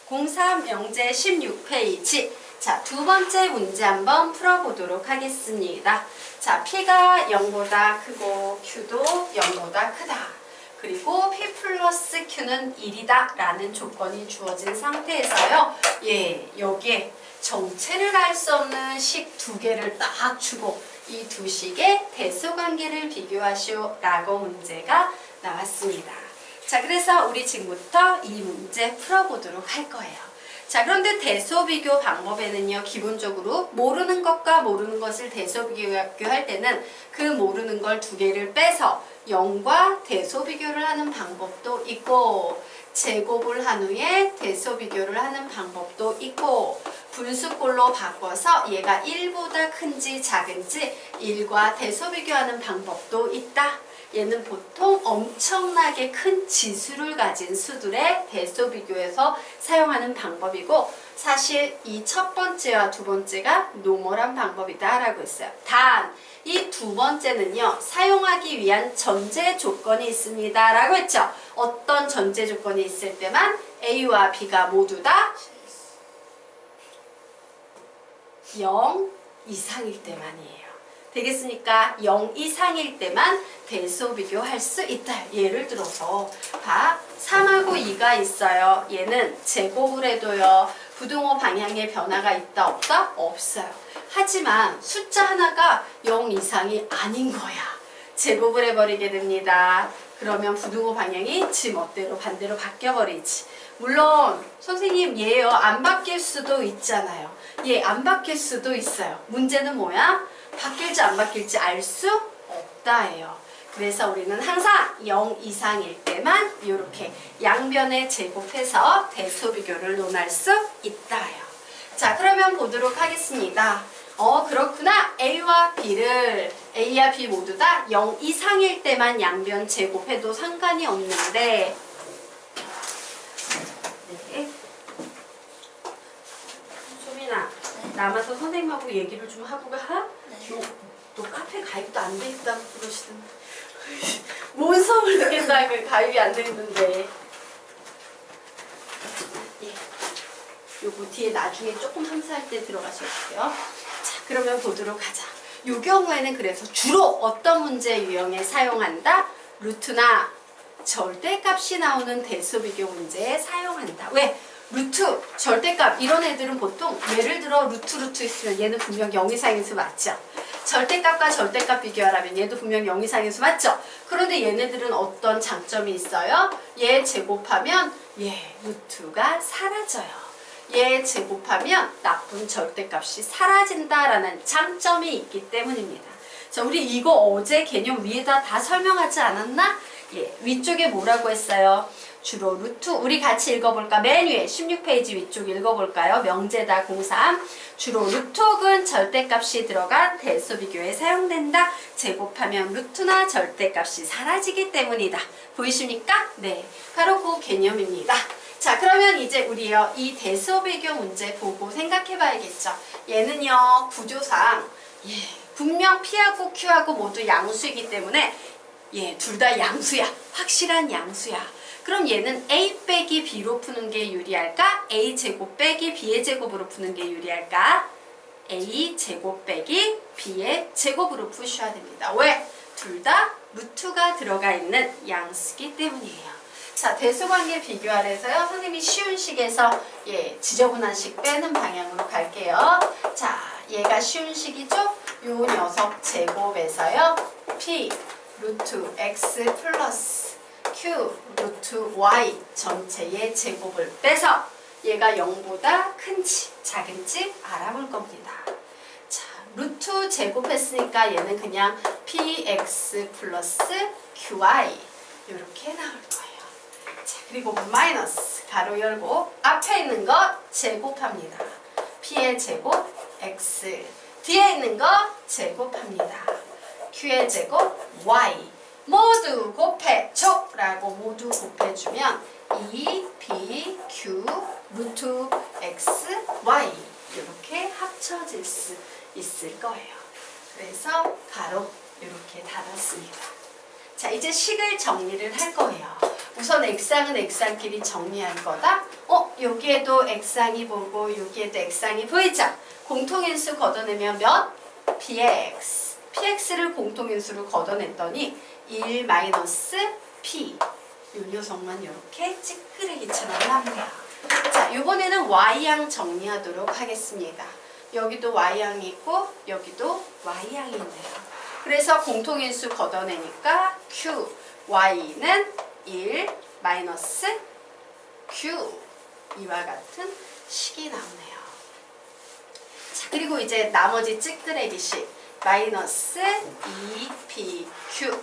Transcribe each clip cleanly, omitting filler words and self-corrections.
고3 영재 16페이지. 자, 두 번째 문제 한번 풀어보도록 하겠습니다. 자, P가 0보다 크고 Q도 0보다 크다. 그리고 P 플러스 Q는 1이다 라는 조건이 주어진 상태에서요. 여기에 정체를 알 수 없는 식 두 개를 딱 주고 이 두 식의 대소관계를 비교하시오 라고 문제가 나왔습니다. 자, 그래서 우리 지금부터 이 문제 풀어보도록 할 거예요. 자, 그런데 대소비교 방법에는요, 기본적으로 모르는 것과 모르는 것을 대소비교할 때는 그 모르는 걸 두 개를 빼서 0과 대소비교를 하는 방법도 있고, 제곱을 한 후에 대소비교를 하는 방법도 있고, 분수꼴로 바꿔서 얘가 1보다 큰지 작은지 1과 대소비교하는 방법도 있다. 얘는 보통 엄청나게 큰 지수를 가진 수들의 대소비교에서 사용하는 방법이고, 사실 이 첫 번째와 두 번째가 노멀한 방법이다 라고 했어요. 단, 이 두 번째는요, 사용하기 위한 전제 조건이 있습니다 라고 했죠. 어떤 전제 조건이 있을 때만 A와 B가 모두 다 0 이상일 때만이에요. 되겠습니까? 0 이상일 때만 대소비교할 수 있다. 예를 들어서 봐, 3하고 2가 있어요. 얘는 제곱을 해도요, 부등호 방향의 변화가 있다 없다? 없어요. 하지만 숫자 하나가 0 이상이 아닌 거야. 제곱을 해버리게 됩니다. 그러면 부등호 방향이 지 멋대로 반대로 바뀌어버리지. 물론 선생님 얘요, 안 바뀔 수도 있잖아요. 얘 안 바뀔 수도 있어요. 문제는 뭐야? 바뀔지 안 바뀔지 알 수 없다예요. 그래서 우리는 항상 0 이상일 때만 이렇게 양변에 제곱해서 대소비교를 논할 수 있다예요. 자, 그러면 보도록 하겠습니다. 그렇구나. A와 B 모두 다 0 이상일 때만 양변 제곱해도 상관이 없는데, 네. 소민아, 남아서 선생님하고 얘기를 좀 하고 가? 네. 너 카페 가입도 안 돼 있다고 그러시던데. 뭔 수업을 듣겠다, 가입이 안 돼 있는데. 예. 요거 뒤에 나중에 조금 함수할 때 들어가셔도 돼요. 자, 그러면 보도록 하자. 요 경우에는 그래서 주로 어떤 문제 유형에 사용한다? 루트나 절대값이 나오는 대소비교 문제에 사용한다. 왜? 루트, 절대값 이런 애들은 보통 예를 들어 루트 있으면 얘는 분명 0 이상인 수 맞죠? 절대값과 절대값 비교하라면 얘도 분명 0 이상인 수 맞죠? 그런데 얘네들은 어떤 장점이 있어요? 얘 제곱하면 루트가 사라져요. 얘 제곱하면 나쁜 절대값이 사라진다라는 장점이 있기 때문입니다. 자, 우리 이거 어제 개념 위에다 다 설명하지 않았나? 위쪽에 뭐라고 했어요? 주로 루트, 우리 같이 읽어볼까? 맨 위에 16페이지 위쪽 읽어볼까요? 명제다 03. 주로 루트 혹은 절대값이 들어간 대소비교에 사용된다. 제곱하면 루트나 절대값이 사라지기 때문이다. 보이십니까? 네, 바로 그 개념입니다. 자, 그러면 이제 우리요, 이 대소비교 문제 보고 생각해 봐야겠죠. 얘는요, 구조상 분명 P하고 Q하고 모두 양수이기 때문에 둘 다 양수야. 확실한 양수야. 그럼 얘는 A 빼기 B로 푸는 게 유리할까? A 제곱 빼기 B의 제곱으로 푸는 게 유리할까? A 제곱 빼기 B의 제곱으로 푸셔야 됩니다. 왜? 둘 다 루트가 들어가 있는 양수기 때문이에요. 자, 대소관계 비교하래서요, 선생님이 쉬운 식에서 지저분한 식 빼는 방향으로 갈게요. 자, 얘가 쉬운 식이죠? 요 녀석 제곱에서요, P 루트 X 플러스 Q 루트 Y 전체의 제곱을 빼서 얘가 0보다 큰지 작은지 알아볼 겁니다. 자, 루트 제곱했으니까 얘는 그냥 PX 플러스 QY 이렇게 나올 거예요. 자, 그리고 마이너스 가로 열고 앞에 있는 거 제곱합니다. P의 제곱 X, 뒤에 있는 거 제곱합니다. Q의 제곱 Y 모두 곱해줘 라고 모두 곱해주면 2, Q, 루트 X, Y 이렇게 합쳐질 수 있을 거예요. 그래서 가로 이렇게 달았습니다. 자, 이제 식을 정리를 할 거예요. 우선 X항은 X항끼리 정리할 거다. 여기에도 x항이 보고 여기에도 x항이 보이죠? 공통인수 걷어내면 몇? px. px를 공통인수로 걷어냈더니 1 p. 요 녀석만 이렇게 찌끄레기처럼 나옵니다. 자, 이번에는 y항 정리하도록 하겠습니다. 여기도 y항이 있고 여기도 y항이 있네요. 그래서 공통인수 걷어내니까 q, y는 1 q 이와 같은 식이 나오네요. 자, 그리고 이제 나머지 찌끄레기식 마이너스 2pq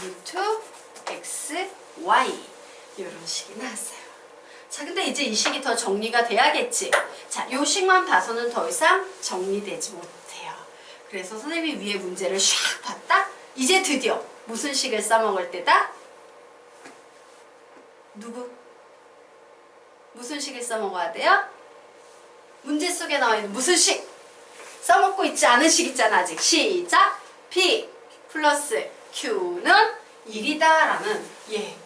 루트 x, y 이런 식이 나왔어요. 자, 근데 이제 이 식이 더 정리가 돼야겠지. 자, 요 식만 봐서는 더 이상 정리되지 못해요. 그래서 선생님이 위에 문제를 샥 봤다? 이제 드디어 무슨 식을 써먹을 때다? 누구? 무슨 식을 써먹어야 돼요? 문제 속에 나와 있는 무슨 식? 써먹고 있지 않은 식 있잖아 아직. 시작! p 플러스 q는 1이다 라는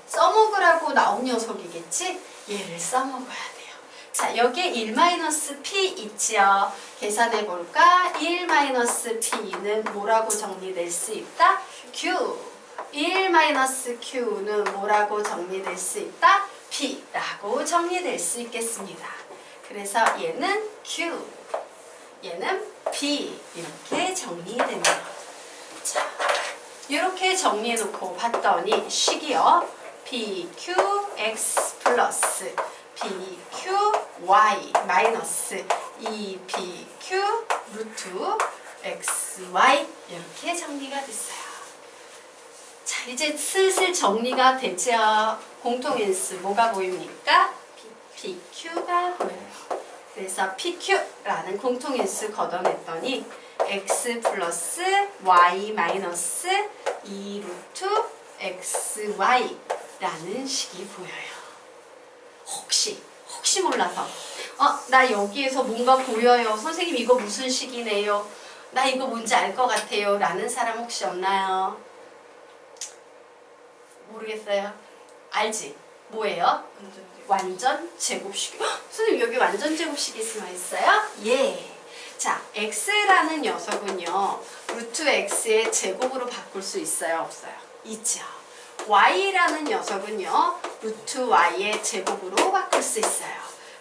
써먹으라고 나온 녀석이겠지? 얘를 써먹어야 돼요. 자, 여기에 1-p 있지요. 계산해 볼까? 1-p는 뭐라고 정리될 수 있다? q. 1-q는 뭐라고 정리될 수 있다? p라고 정리될 수 있겠습니다. 그래서 얘는 q, 얘는 p 이렇게 정리됩니다. 자, 이렇게 정리해 놓고 봤더니 식이요. pqx 플러스 pqy 마이너스 2pq 루트 xy 이렇게 정리가 됐어요. 자, 이제 슬슬 정리가 되죠. 공통인수 뭐가 보입니까? pq가 보여요. 그래서 pq라는 공통인수 걷어냈더니 x 플러스 y 마이너스 2 루트 xy라는 식이 보여요. 혹시 몰라서 나 여기에서 뭔가 보여요. 선생님 이거 무슨 식이네요. 나 이거 뭔지 알 것 같아요. 라는 사람 혹시 없나요? 모르겠어요. 알지? 뭐예요? 완전 제곱식. 선생님 여기 완전 제곱식이 있어요? 예. 자, x라는 녀석은요. 루트 x의 제곱으로 바꿀 수 있어요? 없어요? 있죠. y라는 녀석은요. 루트 y의 제곱으로 바꿀 수 있어요.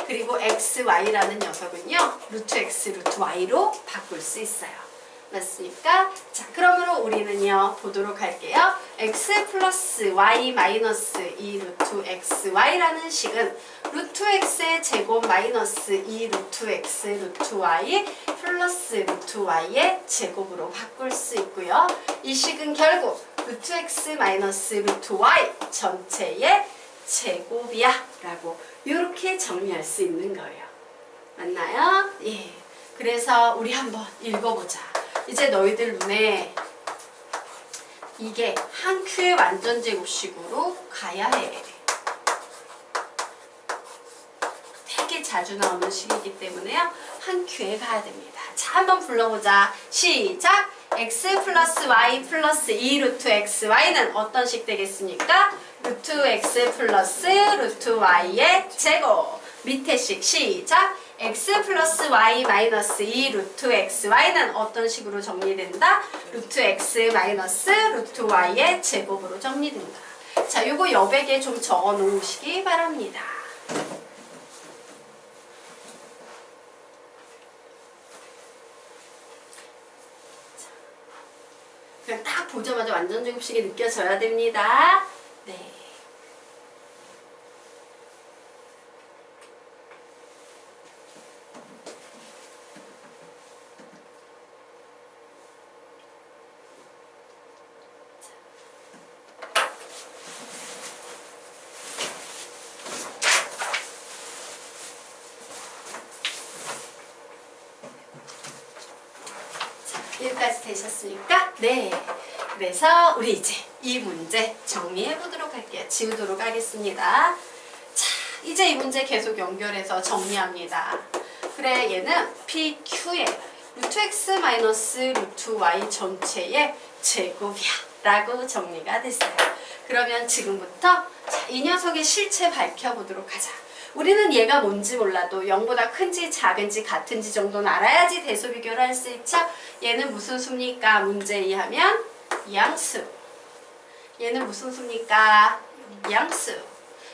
그리고 xy라는 녀석은요. 루트 x, 루트 y로 바꿀 수 있어요. 맞습니까? 자, 그러므로 우리는요. 보도록 할게요. x 플러스 y 마이너스 2 루트 xy라는 식은 루트 x의 제곱 마이너스 2 루트 x 루트 y 플러스 루트 y의 제곱으로 바꿀 수 있고요. 이 식은 결국 루트 x 마이너스 루트 y 전체의 제곱이야 라고 이렇게 정리할 수 있는 거예요. 맞나요? 예. 그래서 우리 한번 읽어보자. 이제 너희들 눈에 이게 한 큐의 완전 제곱식으로 가야 해. 되게 자주 나오는 식이기 때문에요. 한 큐에 가야 됩니다. 자, 한번 불러보자. 시작! x 플러스 y 플러스 2 루트 xy는 어떤 식 되겠습니까? 루트 x 플러스 루트 y의 제곱. 밑에 식 시작! x 플러스 y 마이너스 2 루트 xy는 어떤 식으로 정리된다? 루트 x 마이너스 루트 y의 제곱으로 정리된다. 자, 요거 여백에 좀 적어 놓으시기 바랍니다. 그냥 딱 보자마자 완전 제곱식이 느껴져야 됩니다. 네. 여기까지 되셨습니까? 네. 그래서 우리 이제 이 문제 정리해 보도록 할게요. 지우도록 하겠습니다. 자, 이제 이 문제 계속 연결해서 정리합니다. 그래, 얘는 PQ의 루트 X 마이너스 루트 Y 전체의 제곱이야 라고 정리가 됐어요. 그러면 지금부터 자, 이 녀석의 실체 밝혀보도록 하자. 우리는 얘가 뭔지 몰라도 0보다 큰지 작은지 같은지 정도는 알아야지 대소 비교를 할 수 있죠. 얘는 무슨 수입니까? 문제에 의하면 양수. 얘는 무슨 수입니까? 양수.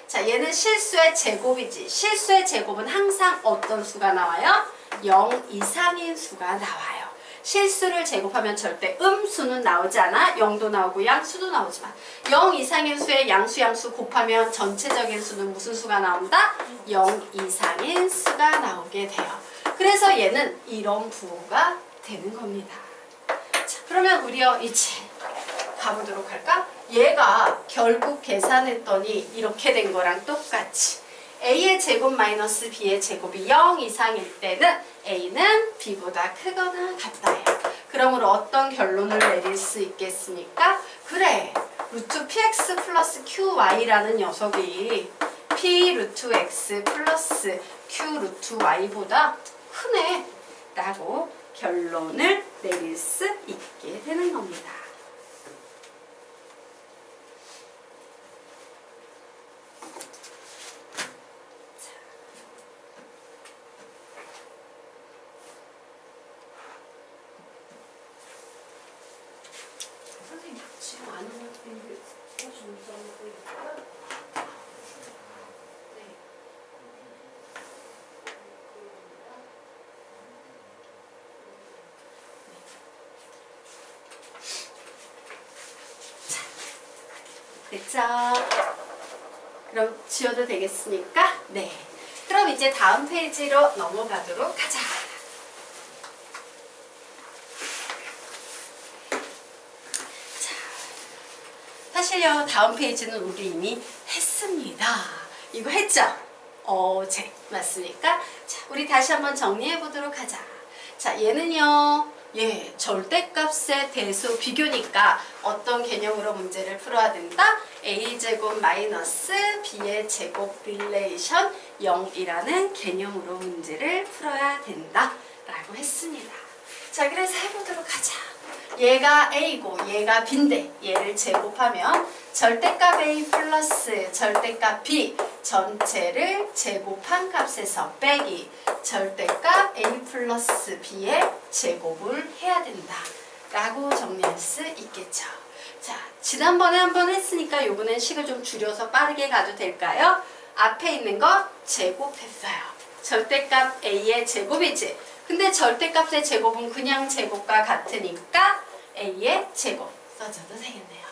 자, 얘는 실수의 제곱이지. 실수의 제곱은 항상 어떤 수가 나와요? 0 이상인 수가 나와요. 실수를 제곱하면 절대 음수는 나오지 않아. 0도 나오고 양수도 나오지만 0 이상인 수의 양수 곱하면 전체적인 수는 무슨 수가 나온다? 0 이상인 수가 나오게 돼요. 그래서 얘는 이런 부호가 되는 겁니다. 자, 그러면 우리요 이제 가보도록 할까? 얘가 결국 계산했더니 이렇게 된 거랑 똑같이 a의 제곱 마이너스 b의 제곱이 0 이상일 때는 a는 b보다 크거나 같다예요. 그러므로 어떤 결론을 내릴 수 있겠습니까? 그래, 루트 px 플러스 qy라는 녀석이 p 루트 x 플러스 q 루트 y보다 크네 라고 결론을 내릴 수 있게 되는 겁니다. 됐죠? 그럼 지워도 되겠습니까? 네. 그럼 이제 다음 페이지로 넘어가도록 하자. 자, 사실요 다음 페이지는 우리 이미 했습니다. 이거 했죠? 어제 맞습니까? 자, 우리 다시 한번 정리해 보도록 하자. 자, 얘는요. 예, 절대값의 대수 비교니까 어떤 개념으로 문제를 풀어야 된다? a제곱 마이너스 b의 제곱 릴레이션 0이라는 개념으로 문제를 풀어야 된다 라고 했습니다. 자, 그래서 해보도록 하자. 얘가 a고 얘가 b인데 얘를 제곱하면 절대값 a 플러스 절대값 b 전체를 제곱한 값에서 빼기 절대값 a 플러스 b의 제곱을 해야 된다 라고 정리할 수 있겠죠. 자, 지난번에 한번 했으니까 요번엔 식을 좀 줄여서 빠르게 가도 될까요? 앞에 있는 거 제곱했어요. 절대값 a의 제곱이지. 근데 절대값의 제곱은 그냥 제곱과 같으니까 a의 제곱 써줘도 되겠네요.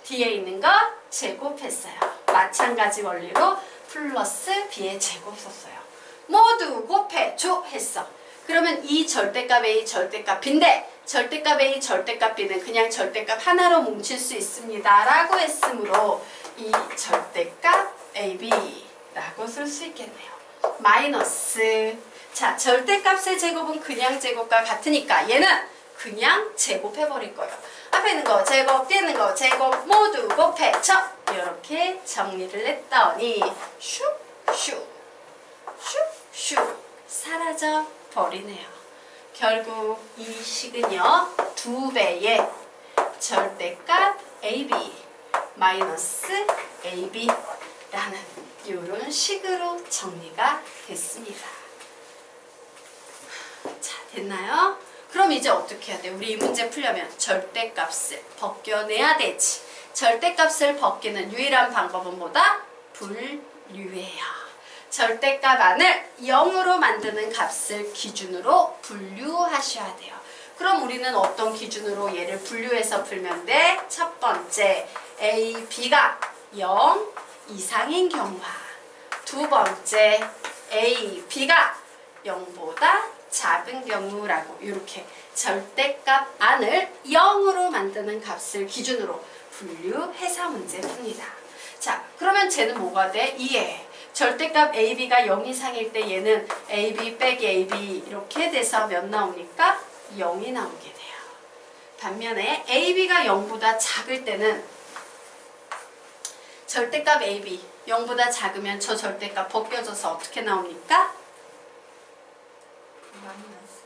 뒤에 있는 거 제곱했어요. 마찬가지 원리로 플러스 b의 제곱 썼어요. 모두 곱해줘 했어. 그러면 이 절대값 a 절대값 b인데 절대값 a 절대값 b는 그냥 절대값 하나로 뭉칠 수 있습니다 라고 했으므로 이 절대값 ab 라고 쓸 수 있겠네요. 마이너스, 자, 절대값의 제곱은 그냥 제곱과 같으니까 얘는 그냥 제곱해버릴 거예요. 앞에 있는 거 제곱, 뒤에 있는 거 제곱 모두 곱해쳐. 이렇게 정리를 했더니 슉슉 슉슉 사라져 버리네요. 결국 이 식은요 2배의 절대값 AB 마이너스 AB라는 이런 식으로 정리가 됐습니다. 자, 됐나요? 그럼 이제 어떻게 해야 돼? 우리 이 문제 풀려면 절대값을 벗겨내야 되지. 절대값을 벗기는 유일한 방법은 뭐다? 분류예요. 절대값 안을 0으로 만드는 값을 기준으로 분류하셔야 돼요. 그럼 우리는 어떤 기준으로 얘를 분류해서 풀면 돼? 첫 번째, A, B가 0 이상인 경우와 두 번째, A, B가 0보다 작은 경우라고 이렇게 절대값 안을 0으로 만드는 값을 기준으로 분류해서 문제 풉니다. 자, 그러면 쟤는 뭐가 돼? 2에 절대값 AB가 0 이상일 때 얘는 AB 빼기 AB 이렇게 돼서 몇 나오니까 0이 나오게 돼요. 반면에 AB가 0보다 작을 때는 절대값 AB 0보다 작으면 저 절대값 벗겨져서 어떻게 나옵니까?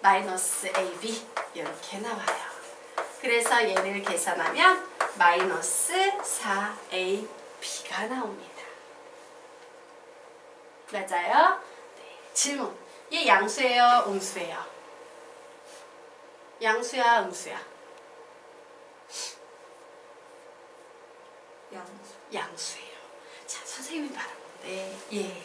마이너스 AB 이렇게 나와요. 그래서 얘를 계산하면 마이너스 4AB가 나옵니다. 맞아요. 네. 질문. 얘 양수예요? 음수예요? 양수야? 음수야? 양수예요. 자, 선생님이 말하는데 예.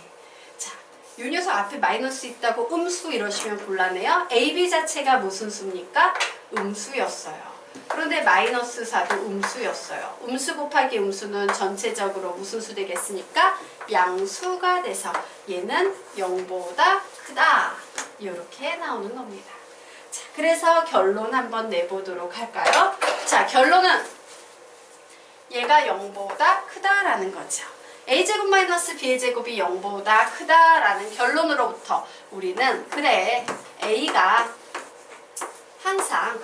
자, 요 녀석 앞에 마이너스 있다고 음수 이러시면 곤란해요. AB 자체가 무슨 수입니까? 음수였어요. 그런데 마이너스 4도 음수였어요. 음수 곱하기 음수는 전체적으로 무슨 수 되겠습니까? 양수가 돼서 얘는 0보다 크다. 이렇게 나오는 겁니다. 자, 그래서 결론 한번 내보도록 할까요? 자, 결론은 얘가 0보다 크다라는 거죠. a제곱 마이너스 b제곱이 0보다 크다라는 결론으로부터 우리는 그래 a가 항상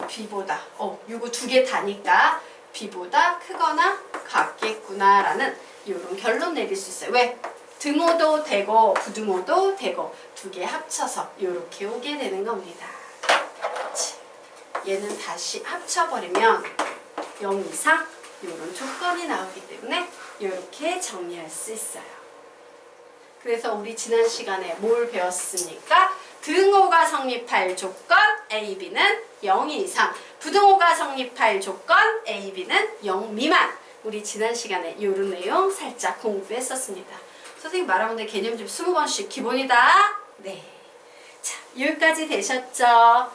b보다 요거 두 개 다니까 b보다 크거나 같겠구나 라는 이런 결론 내릴 수 있어요. 왜? 등호도 되고 부등호도 되고 두 개 합쳐서 이렇게 오게 되는 겁니다. 얘는 다시 합쳐버리면 0 이상 이런 조건이 나오기 때문에 이렇게 정리할 수 있어요. 그래서 우리 지난 시간에 뭘 배웠습니까? 등호가 성립할 조건 AB는 0 이상, 부등호가 성립할 조건 AB는 0 미만. 우리 지난 시간에 이런 내용 살짝 공부했었습니다. 선생님 말하는데 개념 좀 20번씩 기본이다. 네. 자, 여기까지 되셨죠?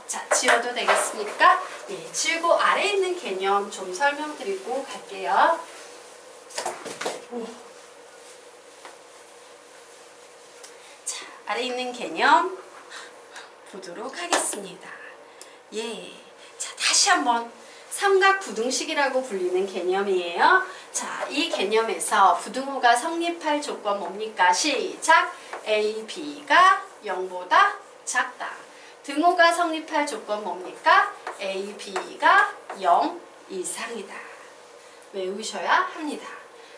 자, 지워도 되겠습니까? 예, 지우고 아래에 있는 개념 좀 설명드리고 갈게요. 자, 아래에 있는 개념 보도록 하겠습니다. 예. 자, 다시 한번 삼각부등식이라고 불리는 개념이에요. 자, 이 개념에서 부등호가 성립할 조건 뭡니까? 시작! A, B가 0보다 작다. 등호가 성립할 조건 뭡니까? A, B가 0 이상이다. 외우셔야 합니다.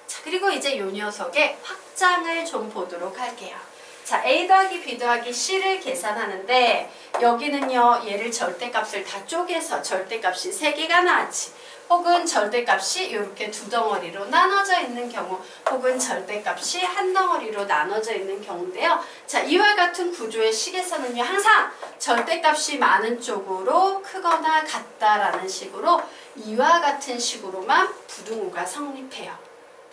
자, 그리고 이제 요 녀석의 확장을 좀 보도록 할게요. 자, A 더하기 B 더하기 C를 계산하는데 여기는요, 얘를 절대값을 다 쪼개서 절대값이 3개가 나왔지. 혹은 절대값이 이렇게 두 덩어리로 나눠져 있는 경우, 혹은 절대값이 한 덩어리로 나눠져 있는 경우인데요. 자, 이와 같은 구조의 식에서는요, 항상 절대값이 많은 쪽으로 크거나 같다라는 식으로 이와 같은 식으로만 부등호가 성립해요.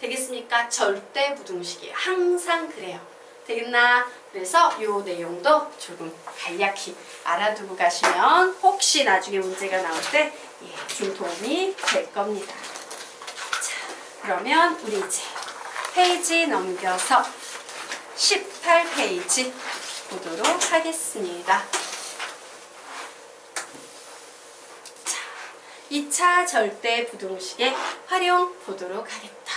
되겠습니까? 절대 부등식이에요. 항상 그래요. 되겠나? 그래서 이 내용도 조금 간략히 알아두고 가시면 혹시 나중에 문제가 나올 때 좀 도움이 될 겁니다. 자, 그러면 우리 이제 페이지 넘겨서 18페이지 보도록 하겠습니다. 자, 2차 절대 부등식의 활용 보도록 하겠다.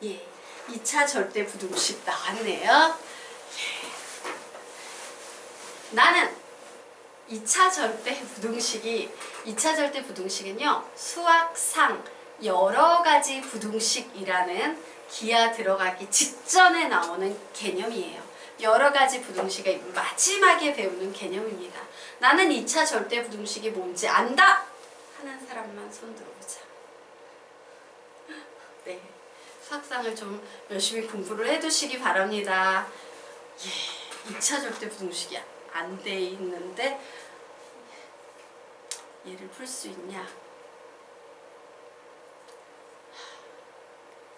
예, 2차 절대 부등식 나왔네요. 예. 나는 2차 절대 부등식은요, 수학상 여러 가지 부등식이라는 기하 들어가기 직전에 나오는 개념이에요. 여러 가지 부등식의 마지막에 배우는 개념입니다. 나는 2차 절대 부등식이 뭔지 안다 하는 사람만 손 들어보자. 네. 수학상을 좀 열심히 공부를 해두시기 바랍니다. 예, 2차 절대 부등식이 안 돼 있는데 얘를 풀 수 있냐?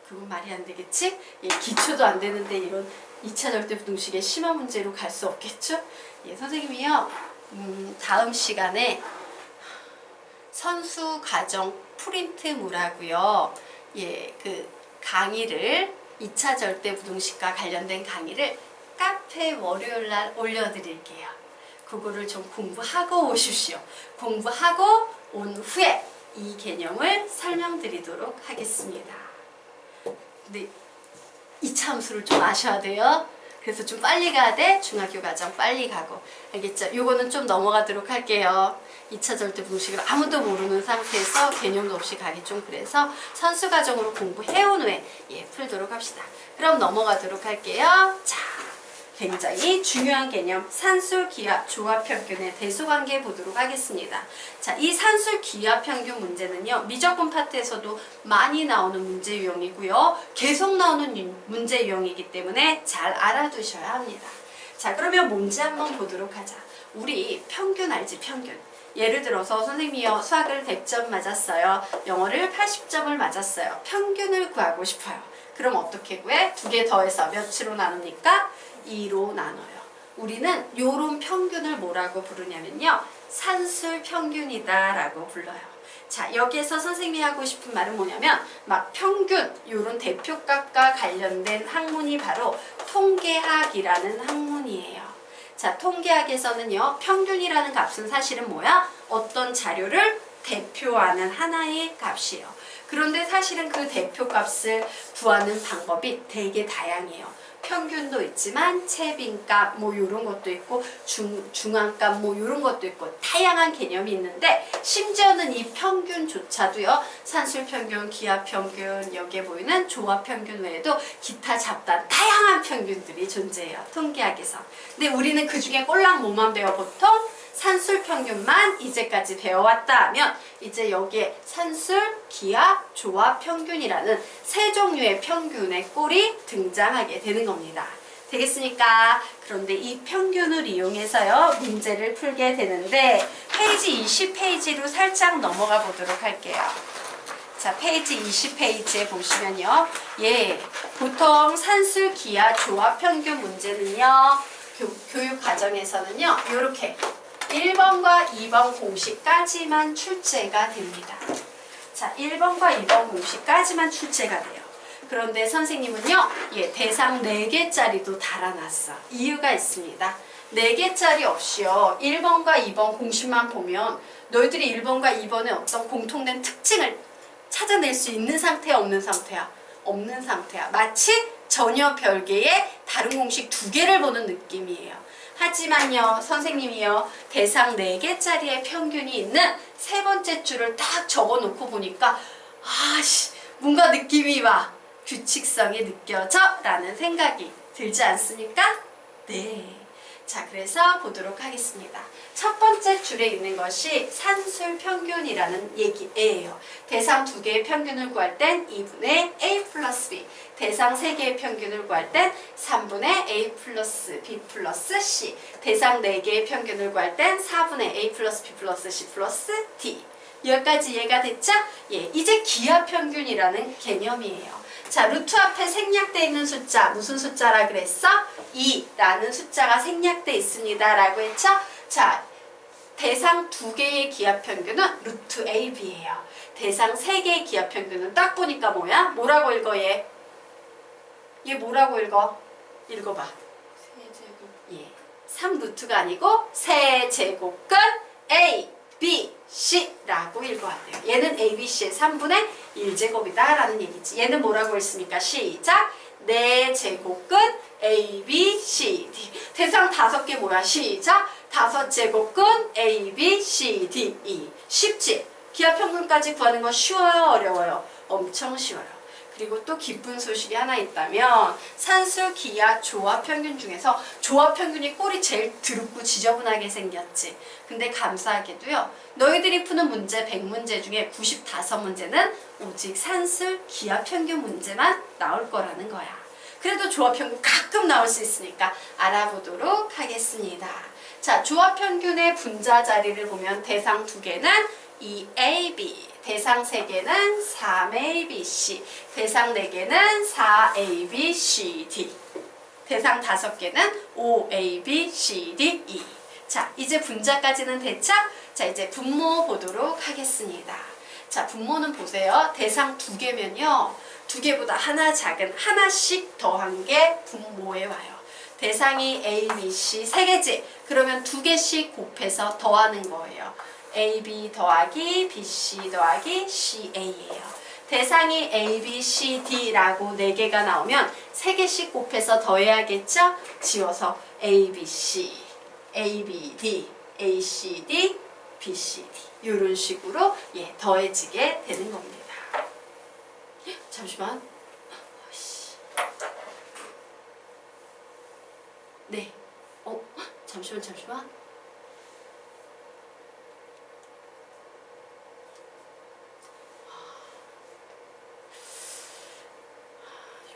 그건 말이 안 되겠지? 예, 기초도 안 되는데 이런 2차 절대 부등식의 심화 문제로 갈 수 없겠죠? 예, 선생님이요, 다음 시간에 선수 과정 프린트물하고요, 예, 그 강의를 2차 절대 부등식과 관련된 강의를 카페 월요일날 올려드릴게요. 그거를 좀 공부하고 오십시오. 공부하고 온 후에 이 개념을 설명드리도록 하겠습니다. 근데 2차 함수를 좀 아셔야 돼요. 그래서 좀 빨리 가야 돼. 중학교 과정 빨리 가고. 알겠죠? 요거는 좀 넘어가도록 할게요. 2차 절대 부등식을 아무도 모르는 상태에서 개념도 없이 가기 좀 그래서 선수 과정으로 공부해온 후에 풀도록 합시다. 그럼 넘어가도록 할게요. 자, 굉장히 중요한 개념 산술 기압 조합 평균의 대소관계 보도록 하겠습니다. 자, 이 산술 기압 평균 문제는요. 미적분 파트에서도 많이 나오는 문제 유형이고요. 계속 나오는 문제 유형이기 때문에 잘 알아두셔야 합니다. 자, 그러면 문제 한번 보도록 하자. 우리 평균 알지? 평균. 예를 들어서 선생님이요. 수학을 100점 맞았어요. 영어를 80점을 맞았어요. 평균을 구하고 싶어요. 그럼 어떻게 구해? 2개 더해서 몇으로 나눕니까? 2로 나눠요. 우리는 요런 평균을 뭐라고 부르냐면요. 산술 평균이다 라고 불러요. 자, 여기에서 선생님이 하고 싶은 말은 뭐냐면 막 평균 요런 대표값과 관련된 학문이 바로 통계학이라는 학문이에요. 자, 통계학에서는요. 평균이라는 값은 사실은 뭐야? 어떤 자료를 대표하는 하나의 값이에요. 그런데 사실은 그 대표값을 구하는 방법이 되게 다양해요. 평균도 있지만 채빈값 뭐 이런 것도 있고 중앙값 뭐 이런 것도 있고 다양한 개념이 있는데 심지어는 이 평균조차도요. 산술평균, 기하평균, 여기에 보이는 조합평균 외에도 기타 잡다한 다양한 평균들이 존재해요. 통계학에서. 근데 우리는 그중에 꼴랑 뭐만 배워 보통? 산술 평균만 이제까지 배워왔다 하면 이제 여기에 산술, 기하, 조합 평균이라는 세 종류의 평균의 꼴이 등장하게 되는 겁니다. 되겠습니까? 그런데 이 평균을 이용해서요. 문제를 풀게 되는데 페이지 20페이지로 살짝 넘어가 보도록 할게요. 자, 페이지 20페이지에 보시면요. 예, 보통 산술, 기하, 조합 평균 문제는요. 교육 과정에서는요. 이렇게 1번과 2번 공식까지만 출제가 됩니다. 자, 1번과 2번 공식까지만 출제가 돼요. 그런데 선생님은요, 예, 대상 4개짜리도 달아놨어. 이유가 있습니다. 4개짜리 없이요, 1번과 2번 공식만 보면 너희들이 1번과 2번의 어떤 공통된 특징을 찾아낼 수 있는 상태야, 없는 상태야? 없는 상태야. 마치 전혀 별개의 다른 공식 2개를 보는 느낌이에요. 하지만요, 선생님이요, 대상 4개짜리의 평균이 있는 세 번째 줄을 딱 적어 놓고 보니까, 뭔가 느낌이 와. 규칙성이 느껴져. 라는 생각이 들지 않습니까? 네. 자, 그래서 보도록 하겠습니다. 첫 번째 줄에 있는 것이 산술 평균이라는 얘기예요. 대상 2개의 평균을 구할 땐 2분의 A 플러스 B, 대상 3개의 평균을 구할 땐 3분의 A 플러스 B 플러스 C, 대상 4개의 평균을 구할 땐 4분의 A 플러스 B 플러스 C 플러스 D. 여기까지 이해가 됐죠? 예, 이제 기하평균이라는 개념이에요. 자, 루트 앞에 생략되어 있는 숫자, 무슨 숫자라 그랬어? 2라는 숫자가 생략되어 있습니다 라고 했죠? 자, 대상 2개의 기하평균은 루트 AB예요. 대상 3개의 기하평균은 딱 보니까 뭐야? 뭐라고 읽어 얘? 얘 뭐라고 읽어? 읽어봐. 세제곱. 예, 3루트가 아니고 세제곱 끝 A, B, C라고 읽어야 돼요. 얘는 A, B, C의 3분의 1제곱이다 라는 얘기지. 얘는 뭐라고 했습니까? 시작! 4제곱 끝 A, B, C, D. 대상 5개 뭐야? 시작! 5제곱 끝 A, B, C, D, E. 쉽지? 기하평균까지 구하는 건 쉬워요? 어려워요? 엄청 쉬워요. 그리고 또 기쁜 소식이 하나 있다면 산술, 기하, 조합평균 중에서 조합평균이 꼴이 제일 드럽고 지저분하게 생겼지. 근데 감사하게도요. 너희들이 푸는 문제 100문제 중에 95문제는 오직 산술, 기하평균 문제만 나올 거라는 거야. 그래도 조합평균 가끔 나올 수 있으니까 알아보도록 하겠습니다. 자, 조합평균의 분자 자리를 보면 대상 2개는 2AB, 대상 3개는 3ABC, 대상 4개는 4ABCD, 대상 5개는 5ABCDE. 자, 이제 분자까지는 됐죠? 자, 이제 분모 보도록 하겠습니다. 자, 분모는 보세요. 대상 2개면요. 2개보다 하나 작은 하나씩 더한 게 분모에 와요. 대상이 A, B, C 3개지? 그러면 2개씩 곱해서 더하는 거예요. AB 더하기 BC 더하기 CA예요. 대상이 A, B, C, D라고 4개가 나오면 3개씩 곱해서 더해야겠죠? 지워서 A, B, C, A, B, D, A, C, D, B, C, D 이런 식으로 예, 더해지게 되는 겁니다. 잠시만. 네. 잠시만.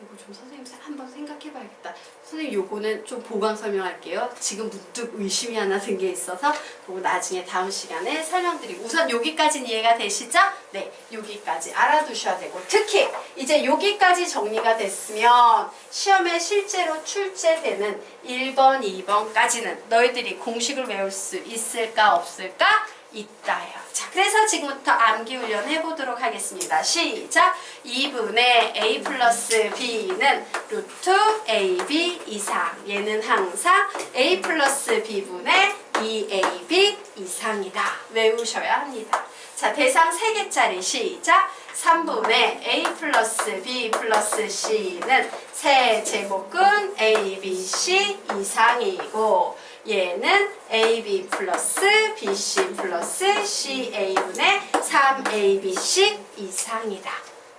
요거 좀 선생님 한번 생각해 봐야겠다. 선생님 요거는 좀 보강 설명할게요. 지금 문득 의심이 하나 든 게 있어서 그거 나중에 다음 시간에 설명드리고, 우선 여기까지는 이해가 되시죠? 네, 여기까지 알아두셔야 되고, 특히 이제 여기까지 정리가 됐으면 시험에 실제로 출제되는 1번, 2번까지는 너희들이 공식을 외울 수 있을까 없을까? 있다요. 자, 그래서 지금부터 암기 훈련 해보도록 하겠습니다. 시작! 2분의 a 플러스 b는 루트 ab 이상. 얘는 항상 a 플러스 b분의 2ab 이상이다. 외우셔야 합니다. 자, 대상 3개짜리 시작! 3분의 a 플러스 b 플러스 c는 세제곱근 abc 이상이고, 얘는 AB 플러스 BC 플러스 CA분의 3ABC 이상이다.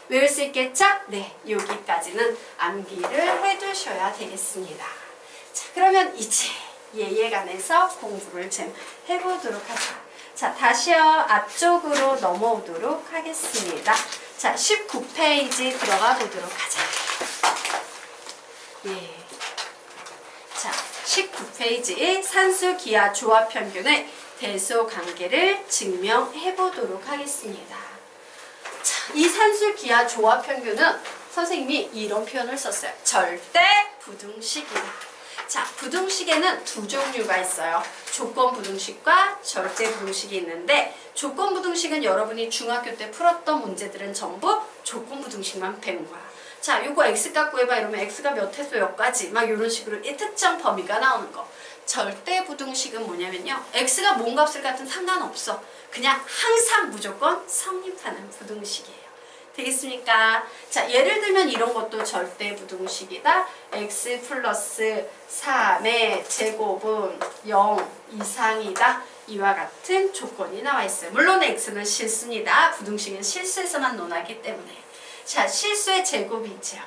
외울 수 있겠죠? 네, 여기까지는 암기를 해두셔야 되겠습니다. 자, 그러면 이제 예예간에서 공부를 좀 해보도록 하죠. 자, 다시요 앞쪽으로 넘어오도록 하겠습니다. 자, 19페이지 들어가 보도록 하자. 예. 자, 19페이지의 산수 기하 조합 평균의 대소 관계를 증명해 보도록 하겠습니다. 자, 이 산수 기하 조합 평균은 선생님이 이런 표현을 썼어요. 절대 부등식이다. 자, 부등식에는 두 종류가 있어요. 조건 부등식과 절대 부등식이 있는데, 조건 부등식은 여러분이 중학교 때 풀었던 문제들은 전부 조건 부등식만 배운 거야. 자, 요거 x값 구해봐 이러면 x가 몇 해서 여기까지 막 이런 식으로 이 특정 범위가 나오는 거. 절대 부등식은 뭐냐면요, x가 뭔 값을 갖든 상관없어. 그냥 항상 무조건 성립하는 부등식이에요. 되겠습니까? 자, 예를 들면 이런 것도 절대 부등식이다. x 플러스 3의 제곱은 0 이상이다. 이와 같은 조건이 나와 있어요. 물론 x는 실수입니다. 부등식은 실수에서만 논하기 때문에. 자, 실수의 제곱이죠.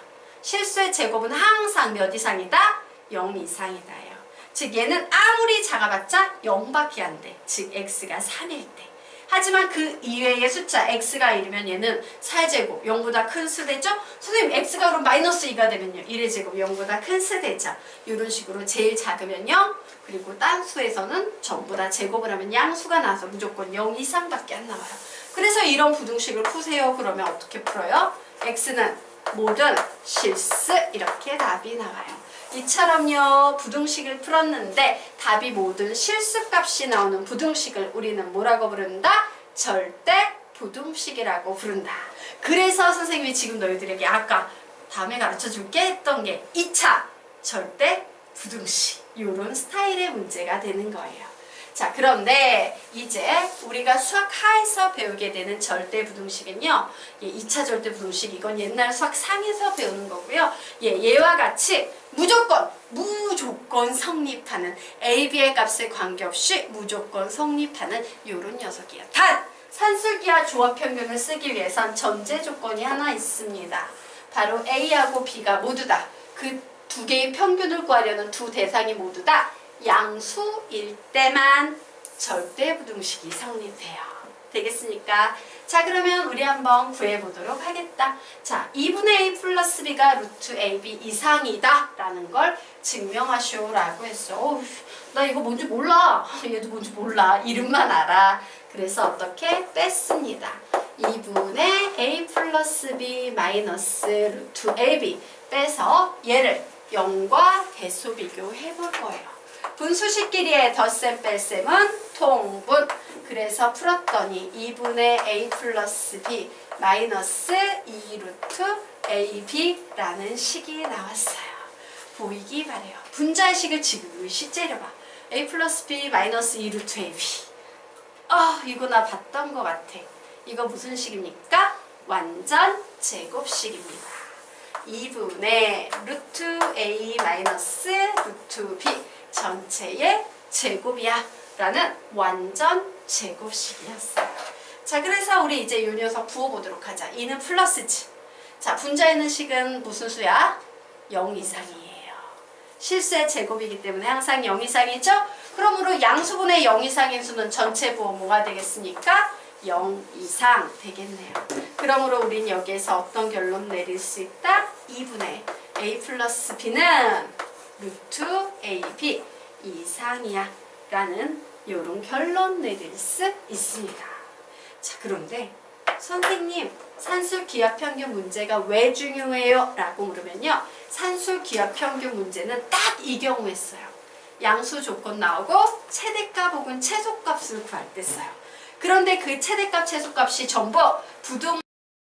실수의 제곱은 항상 몇 이상이다? 0 이상이다요. 즉 얘는 아무리 작아봤자 0밖에 안 돼. 즉 x가 3일 때. 하지만 그 이외의 숫자 x가 1이면 얘는 4의 제곱 0보다 큰 수 되죠? 선생님 x가 그럼 마이너스 2가 되면요 1의 제곱 0보다 큰 수 되죠? 이런 식으로 제일 작으면 0, 그리고 딴 수에서는 전부 다 제곱을 하면 양수가 나와서 무조건 0 이상밖에 안 나와요. 그래서 이런 부등식을 푸세요. 그러면 어떻게 풀어요? x는 모든 실수, 이렇게 답이 나와요. 이처럼요 부등식을 풀었는데 답이 모든 실수값이 나오는 부등식을 우리는 뭐라고 부른다? 절대 부등식이라고 부른다. 그래서 선생님이 지금 너희들에게 아까 다음에 가르쳐줄게 했던 게 2차 절대 부등식, 이런 스타일의 문제가 되는 거예요. 자, 그런데 이제 우리가 수학 하에서 배우게 되는 절대 부등식은요, 2차 절대 부등식, 이건 옛날 수학 상에서 배우는 거고요. 얘와 같이 무조건 성립하는, A, B의 값에 관계없이 무조건 성립하는 이런 녀석이에요. 단! 산술기하 조합평균을 쓰기 위해선 전제 조건이 하나 있습니다. 바로 A하고 B가 모두 다 그 두 개의 평균을 구하려는 두 대상이 모두 다 양수일 때만 절대 부등식이 성립해요. 되겠습니까? 자, 그러면 우리 한번 구해보도록 하겠다. 자, 2분의 a 플러스 b가 루트 ab 이상이다 라는 걸 증명하시오 라고 했어. 나 이거 뭔지 몰라. 얘도 뭔지 몰라. 이름만 알아. 그래서 어떻게 뺐습니다. 2분의 a 플러스 b 마이너스 루트 ab 빼서 얘를 0과 대수 비교해 볼 거예요. 분수식끼리의 덧셈 뺄셈은 통분. 그래서 풀었더니 2분의 a 플러스 b 마이너스 2 루트 ab라는 식이 나왔어요. 보이기 바래요. 분자의식을 지그시 째려봐. a 플러스 b 마이너스 2 루트 ab. 이거 나 봤던 것 같아. 이거 무슨 식입니까? 완전 제곱식입니다. 2분의 루트 a 마이너스 루트 b 전체의 제곱이야 라는 완전 제곱식이었어요. 자, 그래서 우리 이제 이 녀석 부어보도록 하자. 2는 플러스지. 자, 분자에 있는 식은 무슨 수야? 0 이상이에요. 실수의 제곱이기 때문에 항상 0 이상이죠? 그러므로 양수분의 0 이상인 수는 전체 부호 뭐가 되겠습니까? 0 이상 되겠네요. 그러므로 우린 여기에서 어떤 결론 내릴 수 있다? 2분의 a 플러스 b는 루트 ab 이상이야 라는 이런 결론 내릴 수 있습니다. 자, 그런데 선생님 산술기하평균 문제가 왜 중요해요? 라고 물으면요, 산술기하평균 문제는 딱 이 경우에 써요. 양수 조건 나오고 최대값 혹은 최소값을 구할 때 써요. 그런데 그 최대값 최소값이 전부 부동